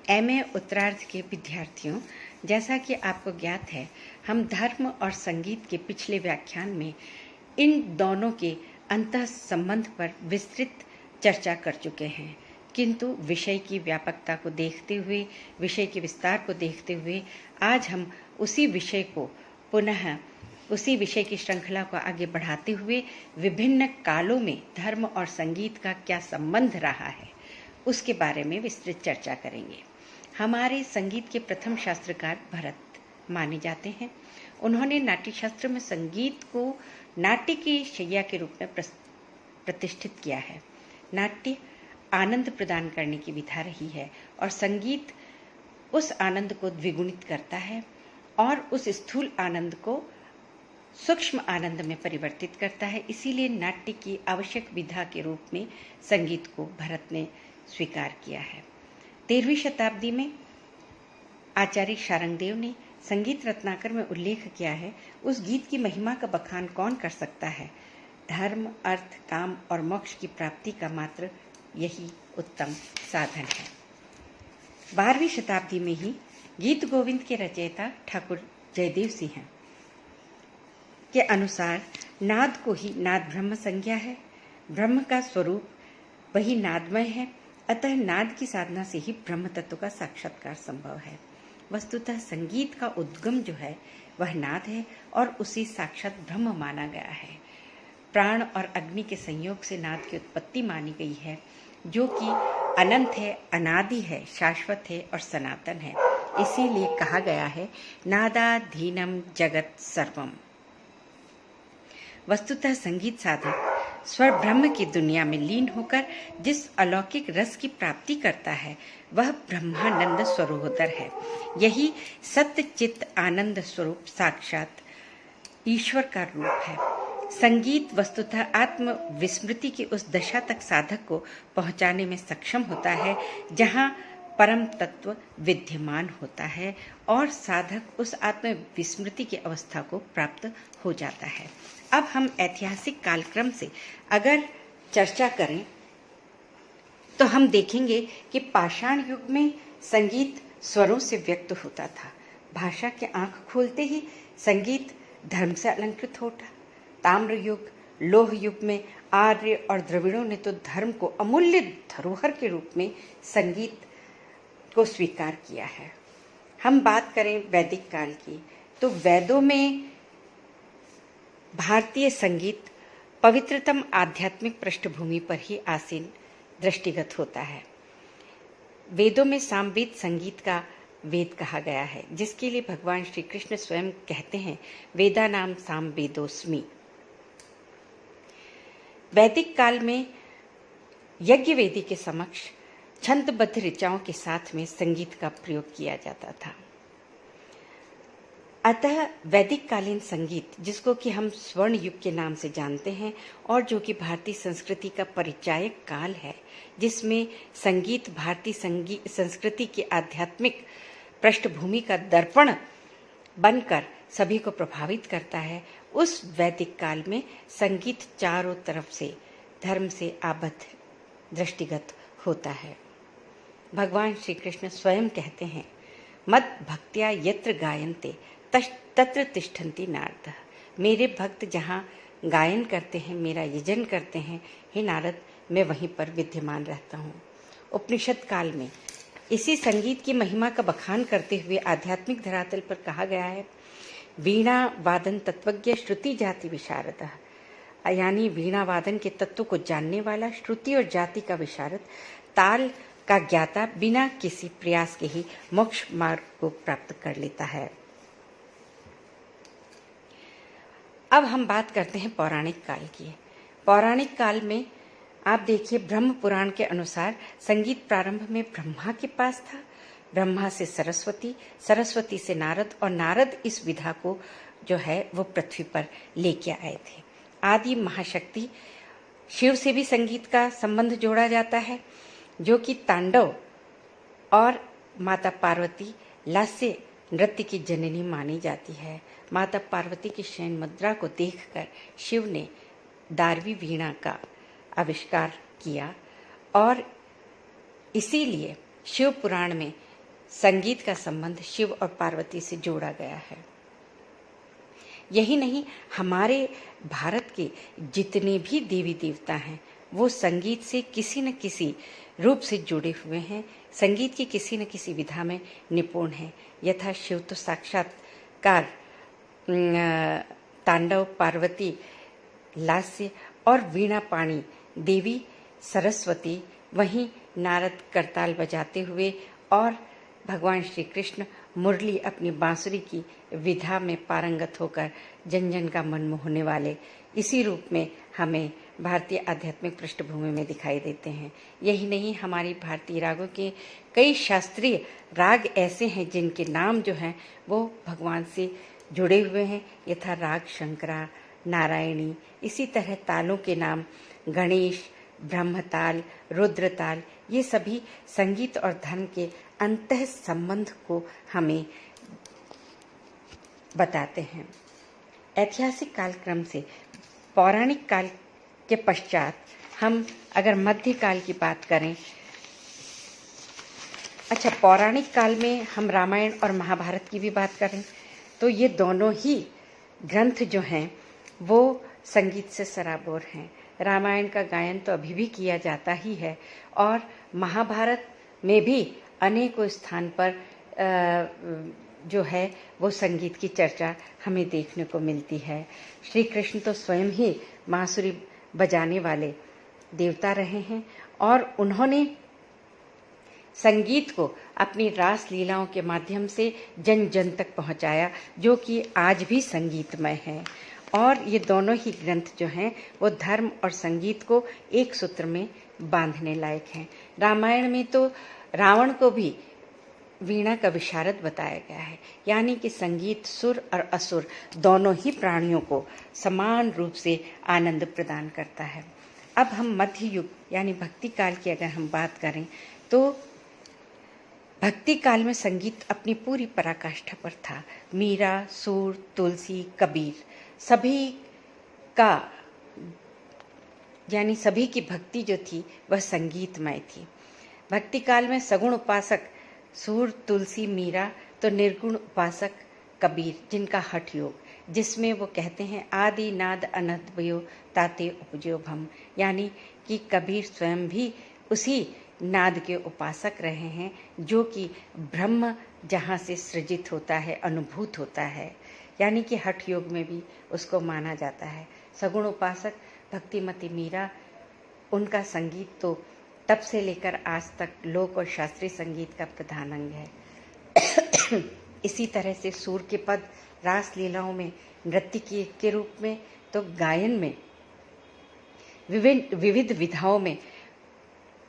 MA उत्तरार्ध के विद्यार्थियों, जैसा कि आपको ज्ञात है, हम धर्म और संगीत के पिछले व्याख्यान में इन दोनों के अंतः संबंध पर विस्तृत चर्चा कर चुके हैं, किंतु विषय की व्यापकता को देखते हुए, विषय के विस्तार को देखते हुए आज हम उसी विषय की श्रृंखला को आगे बढ़ाते हुए विभिन्न कालों में धर्म और संगीत का क्या संबंध रहा है, उसके बारे में विस्तृत चर्चा करेंगे। हमारे संगीत के प्रथम शास्त्रकार भरत माने जाते हैं। उन्होंने नाट्यशास्त्र में संगीत को नाट्य की शैया के रूप में प्रतिष्ठित किया है। नाट्य आनंद प्रदान करने की विधा रही है और संगीत उस आनंद को द्विगुणित करता है और उस स्थूल आनंद को सूक्ष्म आनंद में परिवर्तित करता है। इसीलिए नाट्य की आवश्यक विधा के रूप में संगीत को भरत ने स्वीकार किया है। 13वीं शताब्दी में आचार्य शारंगदेव ने संगीत रत्नाकर में उल्लेख किया है, उस गीत की महिमा का बखान कौन कर सकता है। धर्म, अर्थ, काम और मोक्ष की प्राप्ति का मात्र यही उत्तम साधन है। 12वीं शताब्दी में ही गीत गोविंद के रचयिता ठाकुर जयदेव सिंह के अनुसार नाद को ही नाद ब्रह्म संज्ञा है। ब्रह्म का स्वरूप वही नादमय है, अतः नाद की साधना से ही ब्रह्म तत्व का साक्षात्कार संभव है। वस्तुतः संगीत का उद्गम जो है वह नाद है और उसे साक्षात ब्रह्म माना गया है। प्राण और अग्नि के संयोग से नाद की उत्पत्ति मानी गई है, जो कि अनंत है, अनादि है, शाश्वत है और सनातन है। इसीलिए कहा गया है नादाधीनम जगत सर्वम। वस्तुतः संगीत साधक स्वर ब्रह्म की दुनिया में लीन होकर जिस अलौकिक रस की प्राप्ति करता है वह ब्रह्मानंद स्वरूपोत्तर है। यही सत्य चित्त आनंद स्वरूप साक्षात ईश्वर का रूप है। संगीत वस्तुतः आत्म विस्मृति की उस दशा तक साधक को पहुंचाने में सक्षम होता है जहां परम तत्व विद्यमान होता है और साधक उस आत्म विस्मृति की अवस्था को प्राप्त हो जाता है। अब हम ऐतिहासिक कालक्रम से अगर चर्चा करें तो हम देखेंगे कि पाषाण युग में संगीत स्वरों से व्यक्त होता था। भाषा के आंख खोलते ही संगीत धर्म से अलंकृत होता। ताम्र युग, लोह युग में आर्य और द्रविड़ों ने तो धर्म को अमूल्य धरोहर के रूप में संगीत को स्वीकार किया है। हम बात करें वैदिक काल की, तो वेदों में भारतीय संगीत पवित्रतम आध्यात्मिक पृष्ठभूमि पर ही आसीन दृष्टिगत होता है। वेदों में सामवेद संगीत का वेद कहा गया है, जिसके लिए भगवान श्री कृष्ण स्वयं कहते हैं वेदा नाम सामवेदोस्मि। वैदिक काल में यज्ञ वेदी के समक्ष छंदबद्ध ऋचाओं के साथ में संगीत का प्रयोग किया जाता था। अतः वैदिक कालीन संगीत, जिसको कि हम स्वर्ण युग के नाम से जानते हैं और जो कि भारतीय संस्कृति का परिचायक काल है, जिसमें संगीत भारतीय संस्कृति की आध्यात्मिक पृष्ठभूमि का दर्पण बनकर सभी को प्रभावित करता है, उस वैदिक काल में संगीत चारों तरफ से धर्म से आबद्ध दृष्टिगत होता है। भगवान श्री कृष्ण स्वयं कहते हैं मद भक्त्या यत्र गायन्ते तत्र तिष्ठन्ति नारद। मेरे भक्त जहाँ गायन करते हैं, मेरा यजन करते हैं, हे नारद, मैं वहीं पर विद्यमान रहता हूँ। उपनिषद काल में इसी संगीत की महिमा का बखान करते हुए आध्यात्मिक धरातल पर कहा गया है वीणा वादन तत्वज्ञ श्रुति जाति विशारद, यानी वीणा वादन के तत्व को जानने वाला, श्रुति और जाति का विशारद, ताल का ज्ञाता बिना किसी प्रयास के ही मोक्ष मार्ग को प्राप्त कर लेता है। अब हम बात करते हैं पौराणिक काल की। पौराणिक काल में आप देखिए, ब्रह्म पुराण के अनुसार संगीत प्रारंभ में ब्रह्मा के पास था, ब्रह्मा से सरस्वती, सरस्वती से नारद और नारद इस विधा को जो है वो पृथ्वी पर लेके आए थे। आदि महाशक्ति शिव से भी संगीत का संबंध जोड़ा जाता है, जो कि तांडव और माता पार्वती लास्य नृत्य की जननी मानी जाती है। माता पार्वती की शयन मुद्रा को देखकर शिव ने दारवी वीणा का आविष्कार किया और इसीलिए शिव पुराण में संगीत का संबंध शिव और पार्वती से जोड़ा गया है। यही नहीं, हमारे भारत के जितने भी देवी देवता हैं वो संगीत से किसी न किसी रूप से जुड़े हुए हैं, संगीत की किसी न किसी विधा में निपुण हैं। यथा शिव तो साक्षात्कार तांडव, पार्वती लास्य और वीणा पाणी देवी सरस्वती, वहीं नारद करताल बजाते हुए और भगवान श्री कृष्ण मुरली अपनी बांसुरी की विधा में पारंगत होकर जन जन का मन मोहने वाले इसी रूप में हमें भारतीय आध्यात्मिक पृष्ठभूमि में दिखाई देते हैं। यही नहीं, हमारी भारतीय रागों के कई शास्त्रीय राग ऐसे हैं जिनके नाम जो हैं वो भगवान से जुड़े हुए हैं, यथा राग शंकरा, नारायणी। इसी तरह तालों के नाम गणेश, ब्रह्मताल, रुद्रताल, ये सभी संगीत और धर्म के अंतः संबंध को हमें बताते हैं। ऐतिहासिक कालक्रम से पौराणिक काल के पश्चात हम अगर मध्यकाल की बात करें, अच्छा पौराणिक काल में हम रामायण और महाभारत की भी बात करें तो ये दोनों ही ग्रंथ जो हैं वो संगीत से सराबोर हैं। रामायण का गायन तो अभी भी किया जाता ही है और महाभारत में भी अनेकों स्थान पर जो है वो संगीत की चर्चा हमें देखने को मिलती है। श्री कृष्ण तो स्वयं ही बांसुरी बजाने वाले देवता रहे हैं और उन्होंने संगीत को अपनी रास लीलाओं के माध्यम से जन जन तक पहुंचाया, जो कि आज भी संगीतमय है। और ये दोनों ही ग्रंथ जो हैं वो धर्म और संगीत को एक सूत्र में बांधने लायक हैं। रामायण में तो रावण को भी वीणा का विशारद बताया गया है, यानी कि संगीत सुर और असुर दोनों ही प्राणियों को समान रूप से आनंद प्रदान करता है। अब हम मध्य युग यानी भक्ति काल की अगर हम बात करें तो भक्ति काल में संगीत अपनी पूरी पराकाष्ठा पर था। मीरा, सूर, तुलसी, कबीर सभी का यानी सभी की भक्ति जो थी वह संगीतमय थी। भक्ति काल में सगुण उपासक सूर, तुलसी, मीरा, तो निर्गुण उपासक कबीर, जिनका हठ योग, जिसमें वो कहते हैं आदि नाद अनद्वयो ताते उपजो भम, यानी कि कबीर स्वयं भी उसी नाद के उपासक रहे हैं जो कि ब्रह्म जहाँ से सृजित होता है, अनुभूत होता है, यानी कि हठ योग में भी उसको माना जाता है। सगुण उपासक भक्तिमती मीरा, उनका संगीत तो तब से लेकर आज तक लोक और शास्त्रीय संगीत का प्रधान अंग है। इसी तरह से सूर के पद रास लीलाओं में नृत्य के रूप में, तो गायन में विविध विधाओं में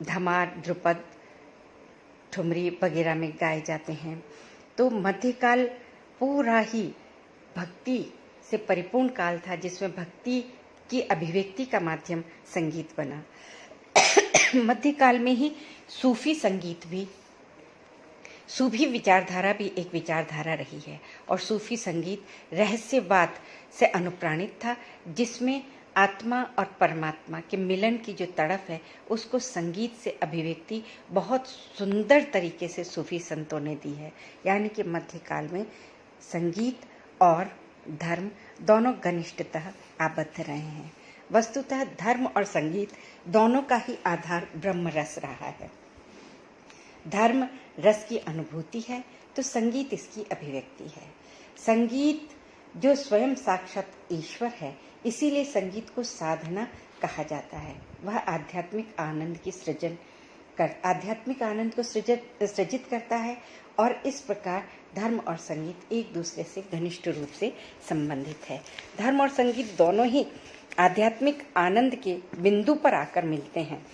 धमार, ध्रुपद, ठुमरी वगैरह में गाए जाते हैं। तो मध्यकाल पूरा ही भक्ति से परिपूर्ण काल था, जिसमें भक्ति की अभिव्यक्ति का माध्यम संगीत बना। मध्यकाल में ही सूफी संगीत भी, सूफी विचारधारा भी एक विचारधारा रही है और सूफी संगीत रहस्यवाद से अनुप्राणित था, जिसमें आत्मा और परमात्मा के मिलन की जो तड़फ है उसको संगीत से अभिव्यक्ति बहुत सुंदर तरीके से सूफी संतों ने दी है। यानी कि मध्यकाल में संगीत और धर्म दोनों घनिष्ठतः आबद्ध रहे हैं। वस्तुतः धर्म और संगीत दोनों का ही आधार ब्रह्म रस रहा है। धर्म रस की अनुभूति है तो संगीत इसकी अभिव्यक्ति है। संगीत जो स्वयं साक्षात ईश्वर है, इसीलिए संगीत को साधना कहा जाता है। वह आध्यात्मिक आनंद को सृजित करता है और इस प्रकार धर्म और संगीत एक दूसरे से घनिष्ठ रूप से संबंधित है। धर्म और संगीत दोनों ही आध्यात्मिक आनंद के बिंदु पर आकर मिलते हैं।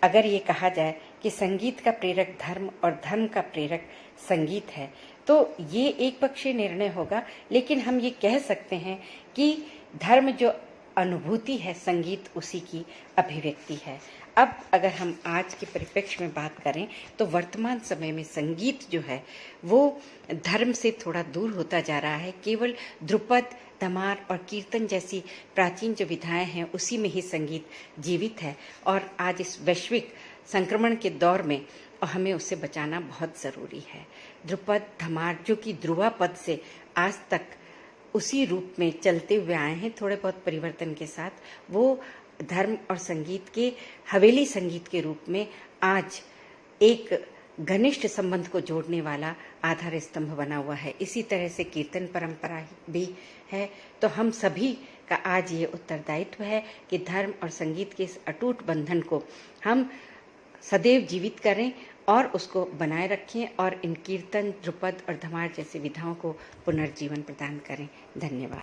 अगर ये कहा जाए कि संगीत का प्रेरक धर्म और धर्म का प्रेरक संगीत है तो ये एक पक्षीय निर्णय होगा, लेकिन हम ये कह सकते हैं कि धर्म जो अनुभूति है, संगीत उसी की अभिव्यक्ति है। अब अगर हम आज के परिप्रेक्ष्य में बात करें तो वर्तमान समय में संगीत जो है वो धर्म से थोड़ा दूर होता जा रहा है। केवल ध्रुपद, धमार और कीर्तन जैसी प्राचीन जो विधाएं हैं उसी में ही संगीत जीवित है और आज इस वैश्विक संक्रमण के दौर में और हमें उससे बचाना बहुत ज़रूरी है। ध्रुपद, धमार जो कि ध्रुवा पद से आज तक उसी रूप में चलते हुए आए हैं, थोड़े बहुत परिवर्तन के साथ, वो धर्म और संगीत के हवेली संगीत के रूप में आज एक घनिष्ठ संबंध को जोड़ने वाला आधार स्तंभ बना हुआ है। इसी तरह से कीर्तन परंपरा भी है। तो हम सभी का आज ये उत्तरदायित्व है कि धर्म और संगीत के इस अटूट बंधन को हम सदैव जीवित करें और उसको बनाए रखें और इन कीर्तन, ध्रुपद और धमार जैसी विधाओं को पुनर्जीवन प्रदान करें। धन्यवाद।